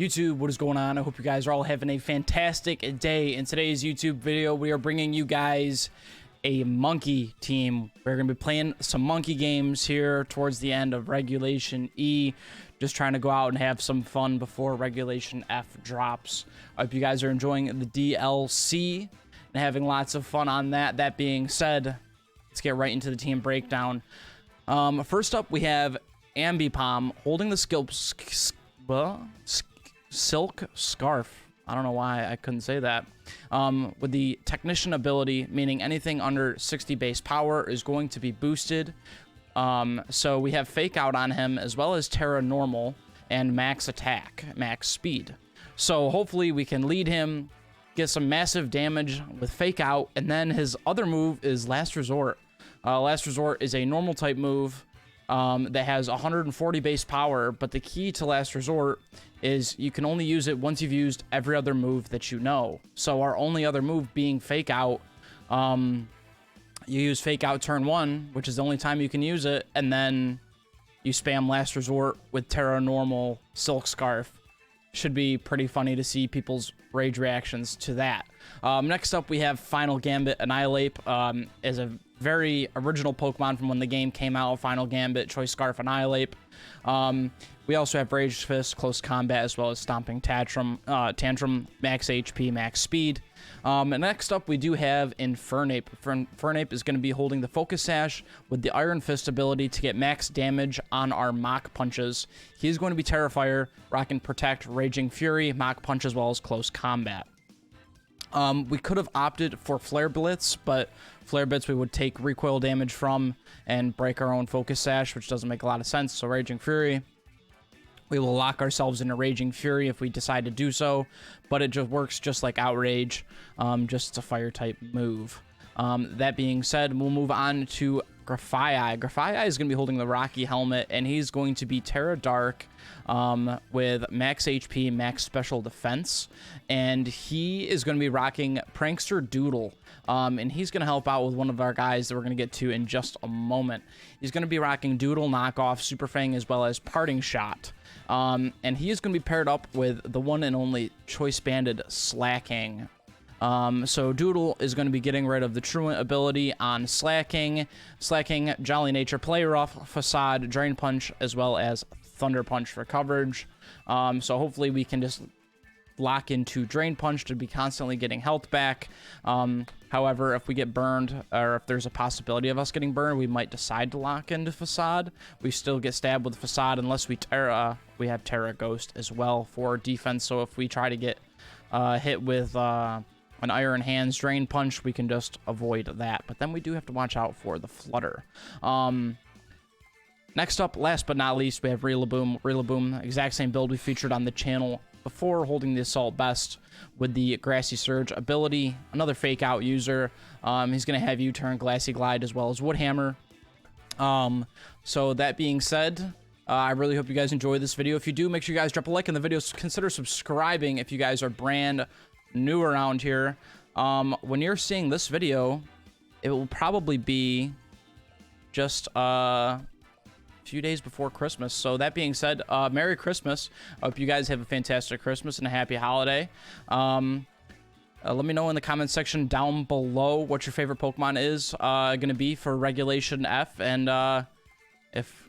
YouTube, what is going on? I hope you guys are all having a fantastic day. In today's YouTube video, we are bringing you guys a monkey team. We're going to be playing some monkey games here towards the end of Regulation E. Just trying to go out and have some fun before Regulation F drops. I hope you guys are enjoying the DLC and having lots of fun on that. That being said, let's get right into the team breakdown. First up, we have Ambipom holding the Silk Scarf. I don't know why I couldn't say that. With the Technician ability, meaning anything under 60 base power is going to be boosted. So we have Fake Out on him, as well as Terra Normal and Max Attack, Max Speed. So hopefully we can lead him, get some massive damage with Fake Out, and then his other move is Last Resort. Last Resort is a normal type move that has 140 base power, but the key to Last Resort is you can only use it once you've used every other move that you know. So our only other move being Fake Out, you use Fake Out turn 1, which is the only time you can use it, and then you spam Last Resort with Terra Normal Silk Scarf. Should be pretty funny to see people's rage reactions to that. Next up, we have Final Gambit Annihilate. Is a very original Pokemon from when the game came out. Final Gambit, Choice Scarf, Annihilate. We also have Rage Fist, Close Combat, as well as Stomping Tantrum, Max HP, Max Speed. And next up, we do have Infernape. Infernape is going to be holding the Focus Sash with the Iron Fist ability to get max damage on our Mach Punches. He's going to be Terrifier, rocking Protect, Raging Fury, Mach Punch, as well as Close Combat. We could have opted for Flare Blitz, but Flare Blitz we would take recoil damage from and break our own Focus Sash, which doesn't make a lot of sense. So Raging Fury, we will lock ourselves into Raging Fury if we decide to do so, but it just works just like Outrage, just a fire type move. That being said, we'll move on to Grafaiai. Grafaiai is going to be holding the Rocky Helmet, and he's going to be Terra Dark with max HP, max special defense, and he is going to be rocking Prankster Doodle, and he's going to help out with one of our guys that we're going to get to in just a moment. He's going to be rocking Doodle, Knockoff, Super Fang, as well as Parting Shot, and he is going to be paired up with the one and only Choice Banded Slacking. So Doodle is going to be getting rid of the Truant ability on Slacking, Jolly Nature, Play Rough, Facade, Drain Punch, as well as Thunder Punch for coverage. So hopefully we can just lock into Drain Punch to be constantly getting health back. However, if we get burned, or if there's a possibility of us getting burned, we might decide to lock into Facade. We still get stabbed with Facade unless we have Terra Ghost as well for defense. So if we try to get hit with an Iron Hands Drain Punch, we can just avoid that. But then we do have to watch out for the Flutter. Next up, last but not least, we have Rillaboom. Rillaboom, exact same build we featured on the channel before, holding the Assault Best with the Grassy Surge ability. Another Fake Out user. He's going to have U-Turn, Glassy Glide, as well as Wood Hammer. So that being said, I really hope you guys enjoy this video. If you do, make sure you guys drop a like in the video. Consider subscribing if you guys are brand new around here. When you're seeing this video, it will probably be just a few days before Christmas. So that being said, Merry Christmas. I hope you guys have a fantastic Christmas and a happy holiday. Let me know in the comment section down below what your favorite Pokemon is going to be for Regulation F, and if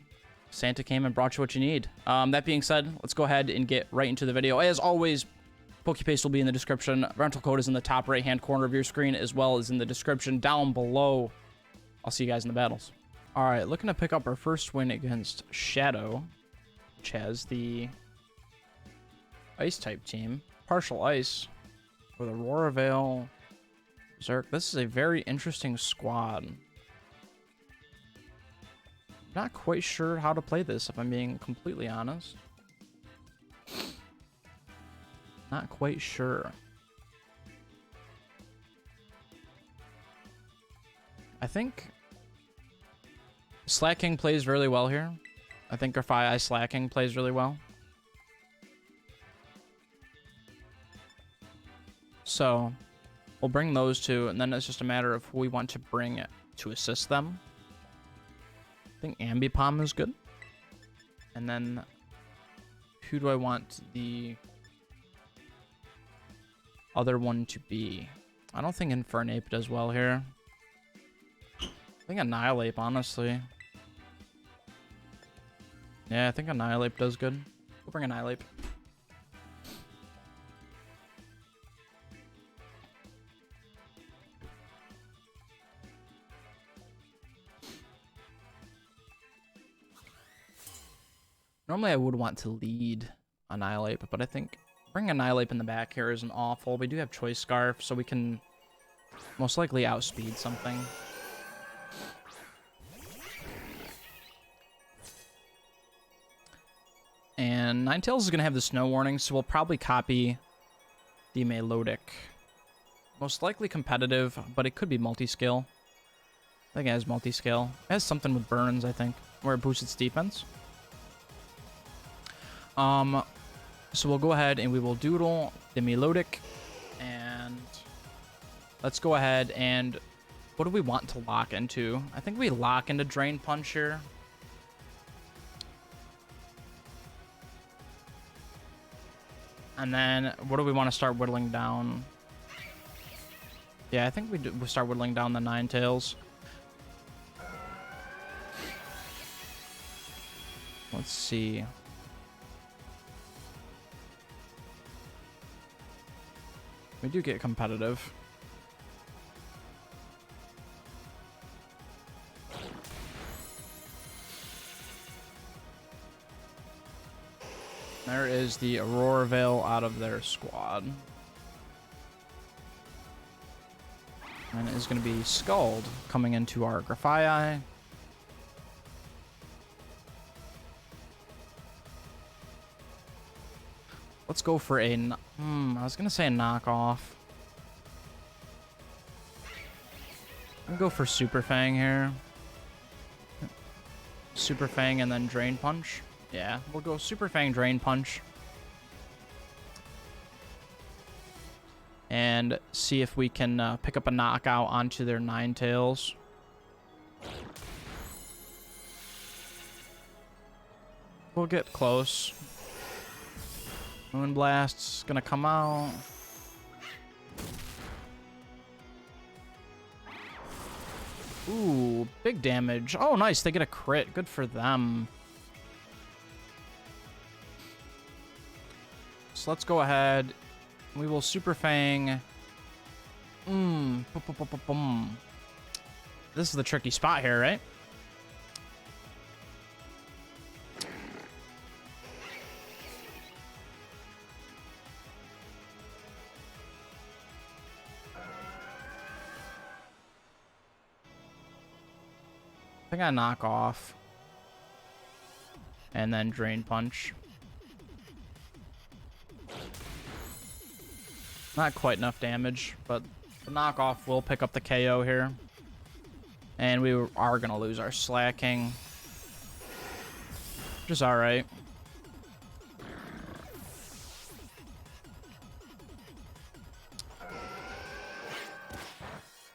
Santa came and brought you what you need. That being said, let's go ahead and get right into the video. As always, PokePaste will be in the description. Rental code is in the top right-hand corner of your screen, as well as in the description down below. I'll see you guys in the battles. All right, looking to pick up our first win against Shadow, which has the Ice-type team. Partial Ice with Aurora Veil, Berserk. This is a very interesting squad. Not quite sure how to play this, if I'm being completely honest. Not quite sure. I think Slacking plays really well here. I think Grafaiai Slacking plays really well. So we'll bring those two, and then it's just a matter of who we want to bring to assist them. I think Ambipom is good. And then who do I want the other one to be? I don't think Infernape does well here. I think Annihilape, honestly. Yeah, I think Annihilape does good. We'll bring Annihilape. Normally I would want to lead Annihilape, but I think bringing Annihilape in the back here isn't awful. We do have Choice Scarf, so we can most likely outspeed something. And Ninetales is going to have the Snow Warning, so we'll probably copy the Melodic. Most likely competitive, but it could be multi-scale. I think it has multi-scale. It has something with Burns, I think, where it boosts its defense. So we'll go ahead and we will doodle the Melodic, and let's go ahead and what do we want to lock into? I think we lock into Drain Punch here. And then what do we want to start whittling down? Yeah, I think we'll start whittling down the Ninetales. Let's see. We do get competitive. There is the Aurora Veil out of their squad. And it is going to be Scald coming into our Grafaiai. Let's go for a... I was going to say a knockoff. I'm going to go for Super Fang here. Super Fang and then Drain Punch. Yeah, we'll go Super Fang, Drain Punch. And see if we can pick up a knockout onto their Ninetales. We'll get close. Moonblast's gonna come out. Ooh, big damage. Oh, nice. They get a crit. Good for them. So let's go ahead. We will Super Fang. This is the tricky spot here, right? I think I knock off. And then Drain Punch. Not quite enough damage, but the knockoff will pick up the KO here. And we are going to lose our Slacking. Which is alright.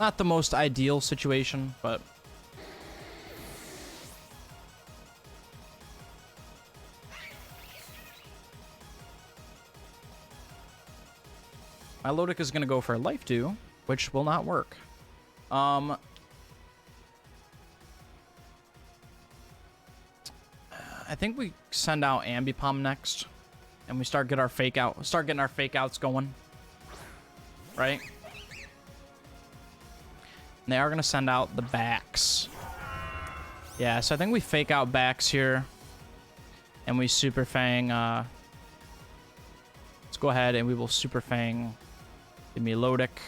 Not the most ideal situation, but... my Melodic is going to go for Life Dew, which will not work. I think we send out Ambipom next, and we start getting our fake outs going, right? And they are going to send out the backs. Yeah, so I think we fake out backs here, and we Super Fang. Let's go ahead and we will Super Fang the Melodic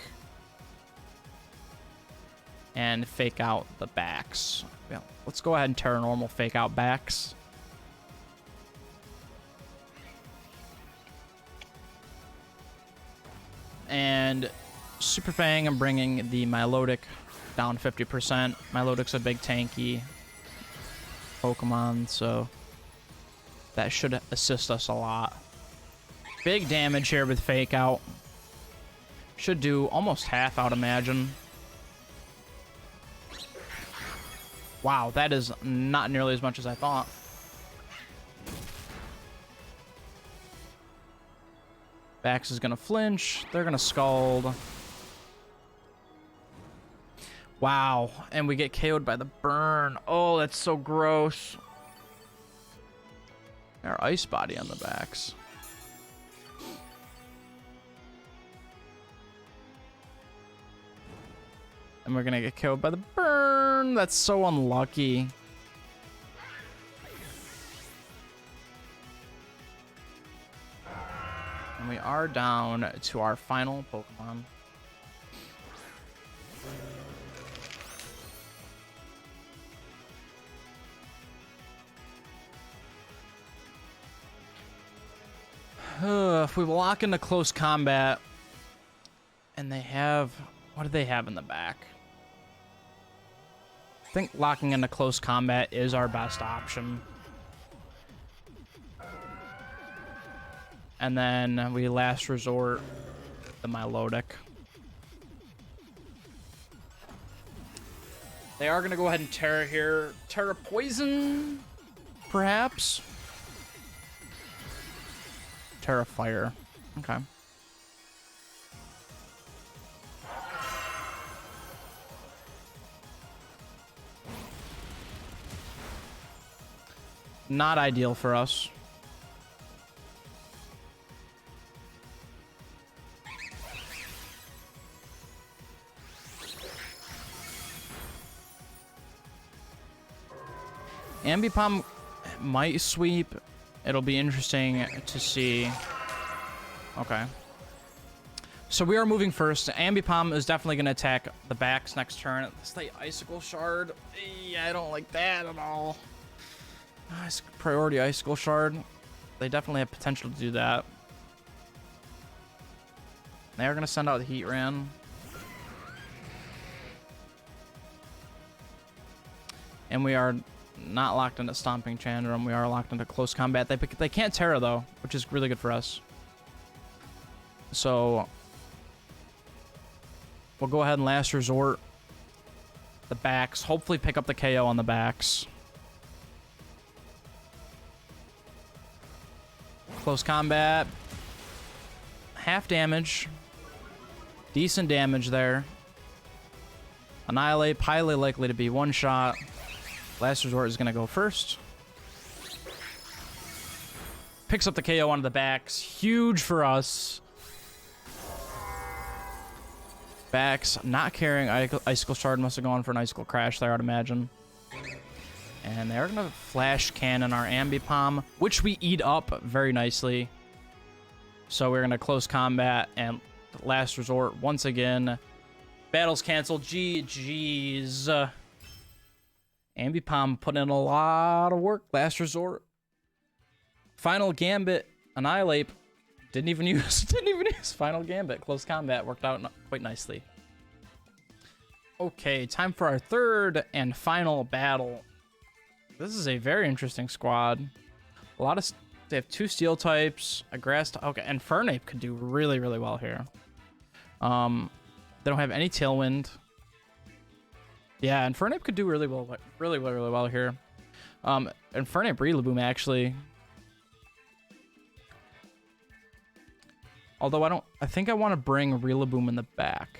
and fake out the backs. Yeah, let's go ahead and Terra Normal fake out backs. And Super Fang, I'm bringing the Melodic down 50%. Melodic's a big tanky Pokemon, so that should assist us a lot. Big damage here with fake out. Should do almost half, I would imagine. Wow, that is not nearly as much as I thought. Bax is gonna flinch. They're gonna scald. Wow, and we get KO'd by the burn. Oh, that's so gross. Our ice body on the backs. And we're gonna get KO'd by the burn. That's so unlucky. And we are down to our final Pokemon. If we lock into close combat, and they have, what do they have in the back? I think locking into close combat is our best option. And then we last resort the Milotic. They are going to go ahead and Terra here. Terra Poison, perhaps? Terra Fire. Okay. Not ideal for us. Ambipom might sweep. It'll be interesting to see. Okay. So we are moving first. Ambipom is definitely going to attack the backs next turn. Stay Icicle Shard. Yeah, I don't like that at all. Priority Icicle Shard. They definitely have potential to do that. They are going to send out the Heatran. And we are not locked into Stomping Chandram. We are locked into close combat. They can't Terra, though, which is really good for us. So we'll go ahead and last resort the backs. Hopefully pick up the KO on the backs. Close combat. Half damage. Decent damage there. Annihilate, highly likely to be one shot. Last resort is going to go first. Picks up the KO onto the backs. Huge for us. Backs not carrying Icicle Shard. Must have gone for an Icicle Crash there, I'd imagine. And they're going to Flash Cannon our Ambipom, which we eat up very nicely. So we're going to close combat and last resort once again. Battle's canceled. GG's. Ambipom put in a lot of work. Last resort. Final Gambit. Annihilate. Didn't even use Final Gambit. Close combat worked out quite nicely. Okay, time for our third and final battle. This is a very interesting squad. A lot of they have two steel types, a grass type. Okay, and Fernape could do really, really well here. They don't have any Tailwind. Yeah, and Fernape could do really well here. And Fernape Rillaboom actually. Although I think I want to bring Rillaboom in the back.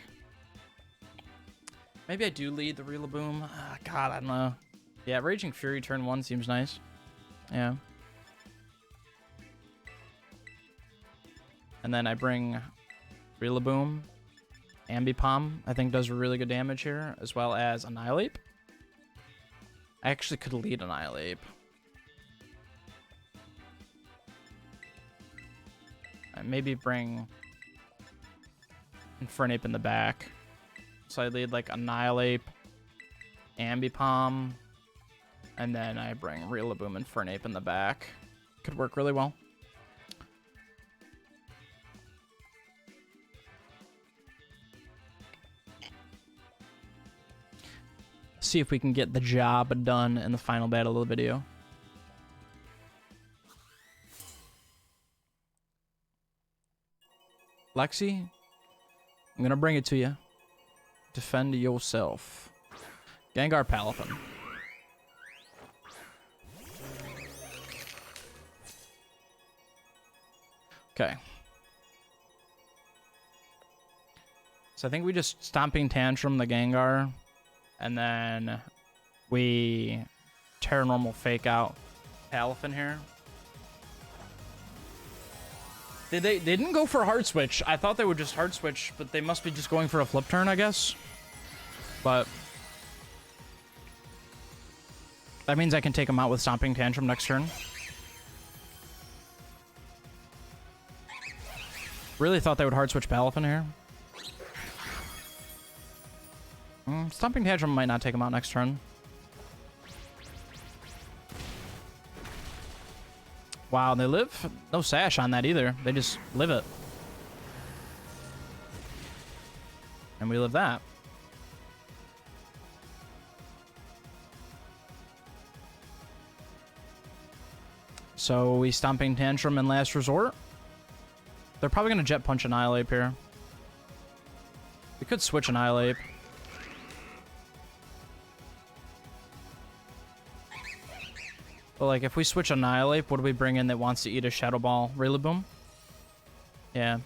Maybe I do lead the Rillaboom. God, I don't know. Yeah, Raging Fury turn 1 seems nice. Yeah. And then I bring Rillaboom. Ambipom, I think, does really good damage here, as well as Annihilate. I actually could lead Annihilate. Maybe bring Infernape in the back. So I lead like Annihilate, Ambipom, and then I bring Rillaboom and Fernape in the back. Could work really well. See if we can get the job done in the final battle of the video. Lexi, I'm gonna bring it to you. Defend yourself. Gengar Palafin. Okay. So I think we just Stomping Tantrum the Gengar, and then we Terra Normal Fake Out Palafin here. They didn't go for Hard Switch. I thought they would just Hard Switch, but they must be just going for a flip turn, I guess. But that means I can take them out with Stomping Tantrum next turn. Really thought they would Hard Switch Palafin here. Stomping Tantrum might not take him out next turn. Wow, they live. No Sash on that either. They just live it. And we live that. So we Stomping Tantrum in last resort. They're probably going to Jet Punch Annihilate here. We could switch Annihilate. But like, if we switch Annihilate, what do we bring in that wants to eat a Shadow Ball? Rillaboom? Yeah.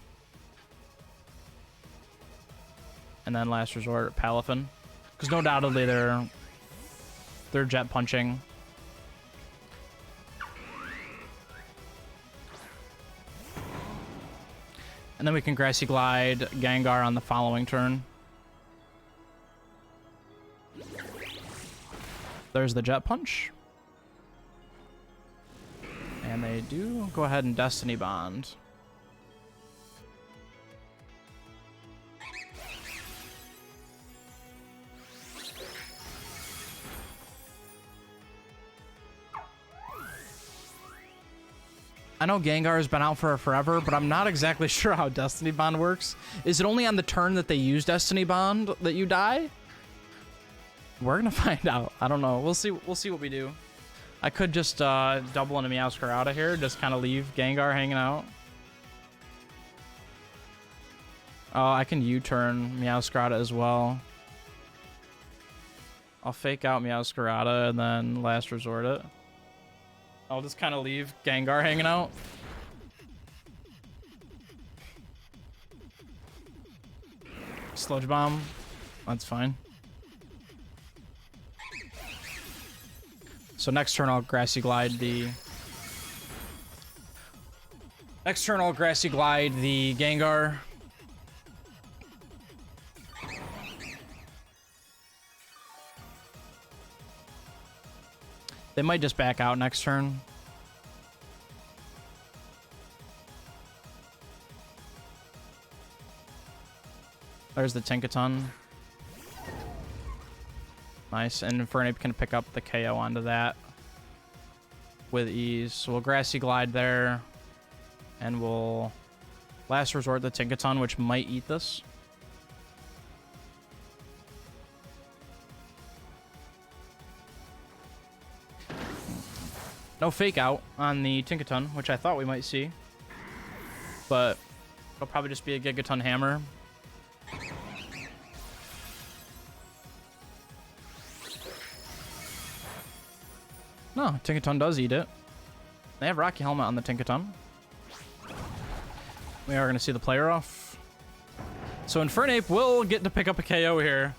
And then last resort, Palafin. Because no doubtedly they're Jet Punching. And then we can Grassy Glide Gengar on the following turn. There's the Jet Punch. And they do go ahead and Destiny Bond. I know Gengar has been out for forever, but I'm not exactly sure how Destiny Bond works. Is it only on the turn that they use Destiny Bond that you die? We're gonna find out. I don't know. We'll see what we do. I could just double into Meowscarada here, just kind of leave Gengar hanging out. Oh, I can U-turn Meowscarada as well. I'll fake out Meowscarada and then last resort it. I'll just kind of leave Gengar hanging out. Sludge Bomb. That's fine. So next turn I'll Grassy Glide the... Next turn I'll Grassy Glide the Gengar. They might just back out next turn. There's the Tinkaton. Nice, and Infernape can pick up the KO onto that with ease. So we'll Grassy Glide there, and we'll last resort the Tinkaton, which might eat this. No fake out on the Tinkaton, which I thought we might see, but it'll probably just be a Gigaton Hammer. No, Tinkaton does eat it. They have Rocky Helmet on the Tinkaton. We are going to see the player off. So Infernape will get to pick up a KO here.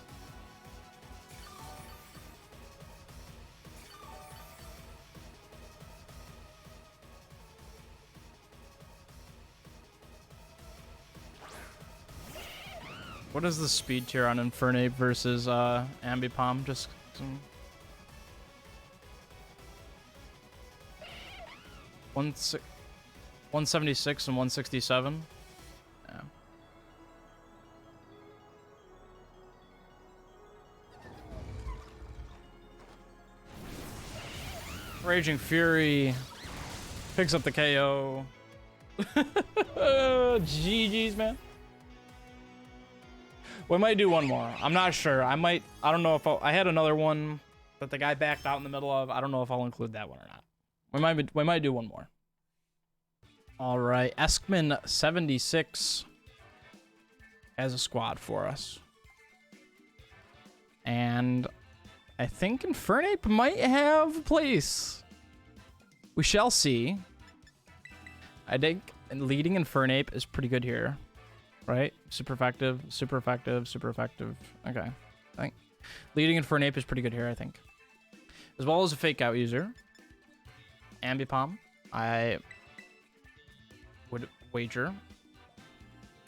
What is the speed tier on Infernape versus Ambipom? Just some... 176 and 167. Yeah. Raging Fury picks up the KO. GG's, man. We might do one more. I'm not sure. I don't know if I had another one that the guy backed out in the middle of. I don't know if I'll include that one or not. We might do one more. All right, Eskman76 has a squad for us. And I think Infernape might have a place. We shall see. I think leading Infernape is pretty good here. right? Super effective, super effective, super effective. Okay. I think leading Infernape is pretty good here, I think. As well as a fake out user. Ambipom. I would wager.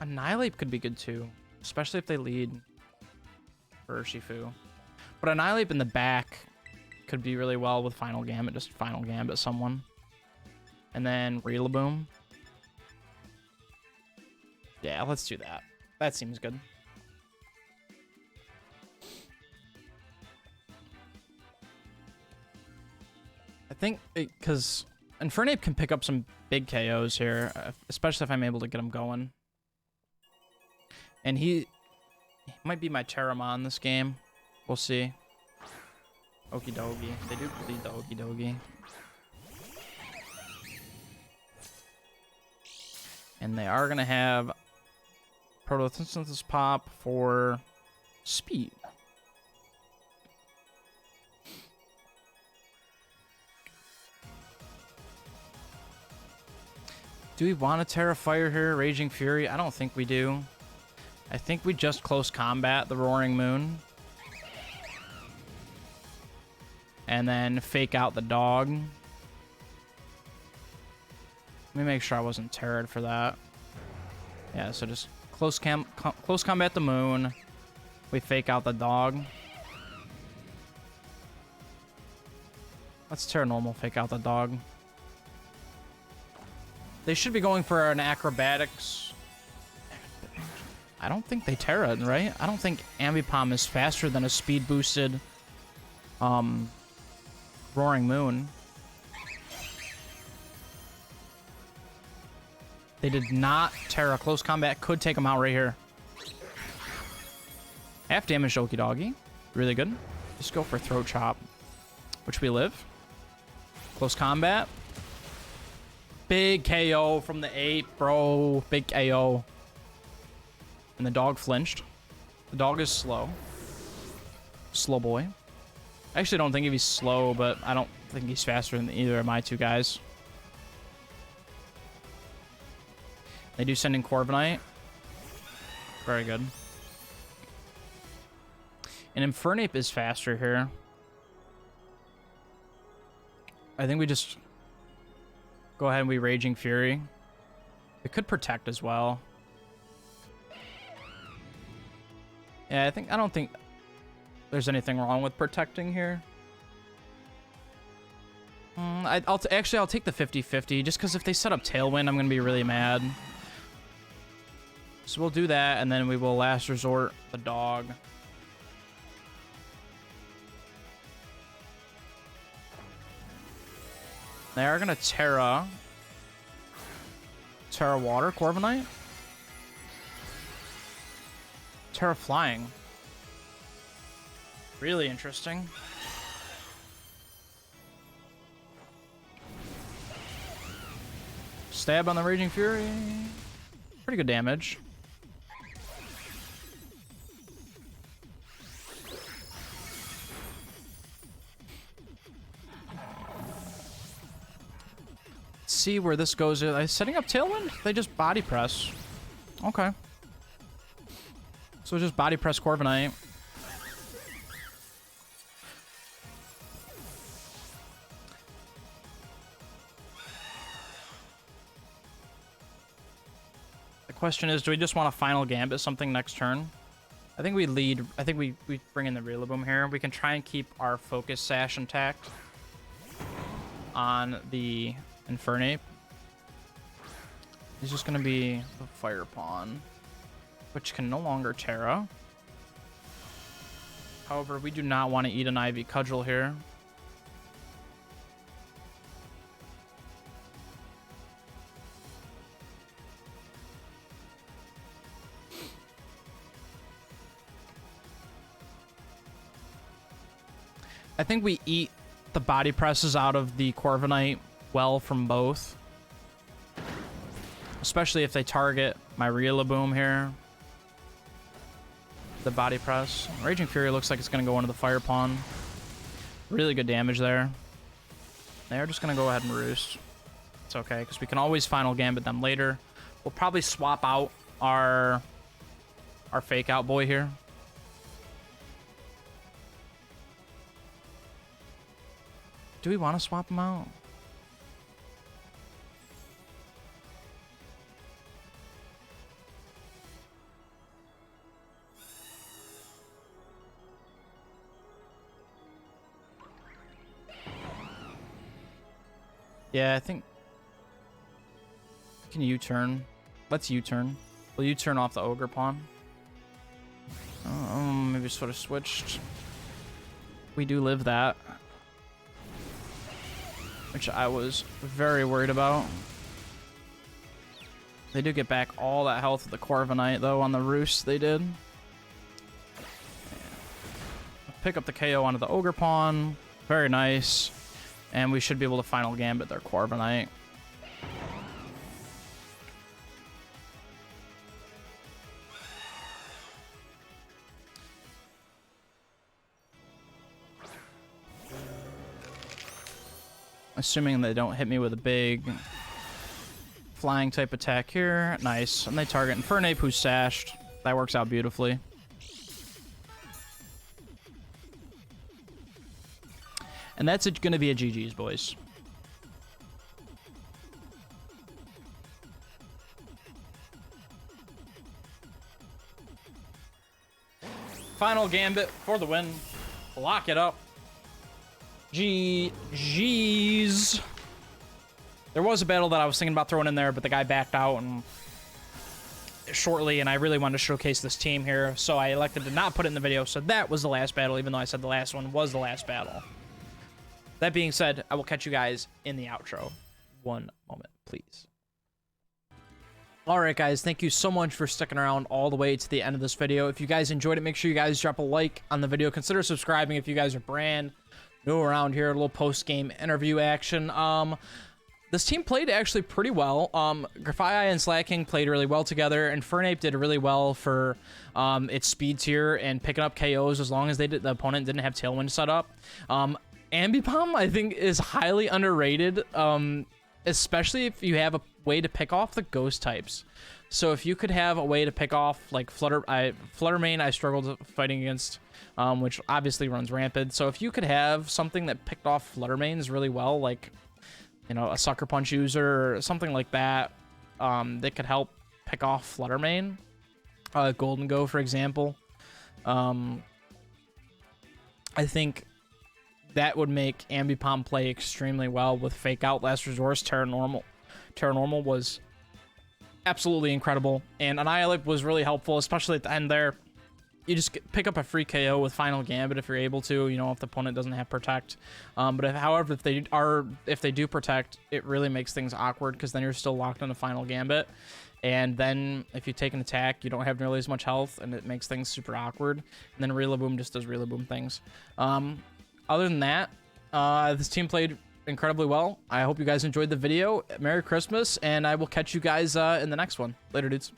Annihilate could be good too. Especially if they lead for Urshifu. But Annihilate in the back could be really well with Final Gambit. Just Final Gambit someone. And then Rillaboom. Yeah, let's do that. That seems good. I think because Infernape can pick up some big KOs here, especially if I'm able to get him going. And he might be my Terramon this game. We'll see. Okie dokie. They do bleed the okie dokie. And they are going to have Photosynthesis Pop for speed. Do we want a Terra Fire here? Raging Fury? I don't think we do. I think we just close combat the Roaring Moon. And then fake out the dog. Let me make sure I wasn't terrored for that. Yeah, so just close combat the moon. We fake out the dog. Let's Terra normal, fake out the dog. They should be going for an acrobatics. I don't think they Terra, right? I don't think Ambipom is faster than a speed boosted Roaring Moon. They did not Terra. Close combat could take them out right here. Half damage Okie Doggy. Really good. Just go for Throat Chop, which we live. Close combat. Big KO from the ape, bro. Big KO. And the dog flinched. The dog is slow. Slow boy. I actually don't think he's slow, but I don't think he's faster than either of my two guys. They do send in Corviknight. Very good. And Infernape is faster here. I think we just go ahead and we Raging Fury. It could protect as well. Yeah, I don't think there's anything wrong with protecting here. I'll take the 50-50 just because if they set up Tailwind, I'm going to be really mad. So we'll do that, and then we will last resort the dog. They are going to Terra Water, Corviknight. Terra Flying. Really interesting. Stab on the Raging Fury. Pretty good damage. See where this goes. Are they setting up Tailwind? They just body press. Okay. So just body press Corviknight. The question is, do we just want to Final Gambit something next turn? I think we lead. I think we bring in the Rillaboom here. We can try and keep our Focus Sash intact on the Infernape. He's just going to be the Fire Pawn, which can no longer Terra. However, we do not want to eat an Ivy Cudgel here. I think we eat the body presses out of the Corviknight well from both. Especially if they target my Rillaboom here. The body press. Raging Fury looks like it's going to go into the Fire Pawn. Really good damage there. They're just going to go ahead and roost. It's okay, because we can always Final Gambit them later. We'll probably swap out our fake out boy here. Do we want to swap him out? Yeah, I think... Can U-turn? Let's U-turn. We'll U-turn off the ogre pawn. Maybe sort of switched. We do live that. Which I was very worried about. They do get back all that health with the Corviknight, though, on the Roost they did. Pick up the KO onto the ogre pawn. Very nice. And we should be able to final gambit their Corviknight. Assuming they don't hit me with a big flying type attack here. Nice. And they target Infernape, who's sashed. That works out beautifully. And that's going to be a GG's, boys. Final gambit for the win. Lock it up. GG's. There was a battle that I was thinking about throwing in there, but the guy backed out shortly, and I really wanted to showcase this team here, so I elected to not put it in the video. So that was the last battle, even though I said the last one was the last battle. That being said, I will catch you guys in the outro. One moment, please. Alright guys, thank you so much for sticking around all the way to the end of this video. If you guys enjoyed it, make sure you guys drop a like on the video. Consider subscribing if you guys are brand new around here. A little post-game interview action. This team played actually pretty well. Grafai and Slacking played really well together, and Infernape did really well for its speed tier and picking up KOs as long as the opponent didn't have Tailwind set up. Ambipom, I think, is highly underrated, especially if you have a way to pick off the ghost types. So if you could have a way to pick off, like, Fluttermane, I struggled fighting against, which obviously runs rampant. So if you could have something that picked off Fluttermanes really well, like, you know, a Sucker Punch user or something like that, that could help pick off Fluttermane, Golden Go, for example, I think that would make Ambipom play extremely well with Fake Out, Last Resource, Terra Normal. Terra Normal was absolutely incredible, and Annihilate was really helpful, especially at the end there. You just pick up a free KO with Final Gambit if you're able to, you know, if the opponent doesn't have Protect. But however, if they do Protect, it really makes things awkward, because then you're still locked on the Final Gambit. And then if you take an attack, you don't have nearly as much health, and it makes things super awkward. And then Rillaboom just does Rillaboom things. Other than that, this team played incredibly well. I hope you guys enjoyed the video. Merry Christmas, and I will catch you guys in the next one. Later, dudes.